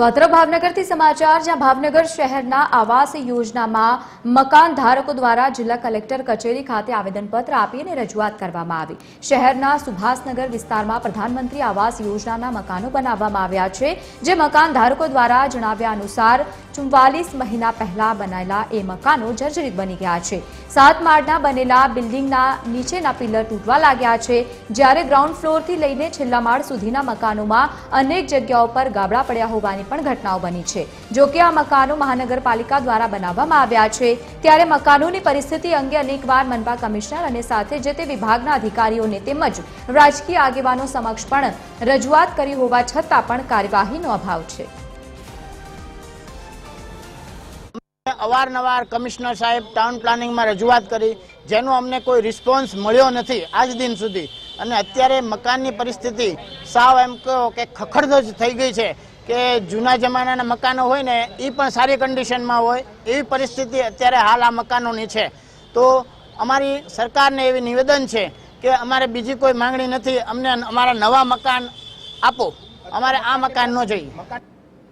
તો અત્રે ભાવનગરથી સમાચાર, જ્યાં ભાવનગર શહેરના આવાસ યોજનામાં મકાન ધારકો દ્વારા જિલ્લા કલેક્ટર કચેરી ખાતે આવેદનપત્ર આપીને રજૂઆત કરવામાં આવી। શહેરના સુભાષનગર વિસ્તારમાં પ્રધાનમંત્રી આવાસ યોજનાના મકાનો બનાવવામાં આવ્યા છે, જે મકાન ધારકો દ્વારા જણાવ્યા અનુસાર 44 મહિના પહેલા બનાયેલા એ મકાનો જર્જરિત બની ગયા છે। 7 માળના બનેલા બિલ્ડિંગના નીચેના પિલર તૂટવા લાગ્યા છે, જ્યારે ગ્રાઉન્ડ ફ્લોરથી લઈને છેલ્લા માળ સુધીના મકાનોમાં અનેક જગ્યાઓ પર ગાબડા પડ્યા હોવાની પણ ઘટનાઓ બની છે। જો કે આ મકાનો મહાનગરપાલિકા દ્વારા બનાવવામાં આવ્યા છે, ત્યારે મકાનોની પરિસ્થિતિ અંગે અનેકવાર મનપા કમિશનર અને સાથે જે તે વિભાગના અધિકારીઓને તેમજ રાજકીય આગેવાનો સમક્ષ પણ રજૂઆત કરી હોવા છતાં પણ કાર્યવાહીનો અભાવ છે। અવારનવાર કમિશનર સાહેબ ટાઉન પ્લાનિંગમાં રજૂઆત કરી, જેનો અમને કોઈ રિસ્પોન્સ મળ્યો નથી આજ દિન સુધી। અને અત્યારે મકાનની પરિસ્થિતિ સાવ એમ કહો કે ખખડધજ થઈ ગઈ છે કે જૂના જમાનાના મકાનો હોય ને એ પણ સારી કન્ડિશનમાં હોય એવી પરિસ્થિતિ અત્યારે હાલ આ મકાનોની છે। તો અમારી સરકારને એવી નિવેદન છે કે અમારે બીજી કોઈ માંગણી નથી, અમને અમારા નવા મકાન આપો, અમારે આ મકાન ન જોઈએ।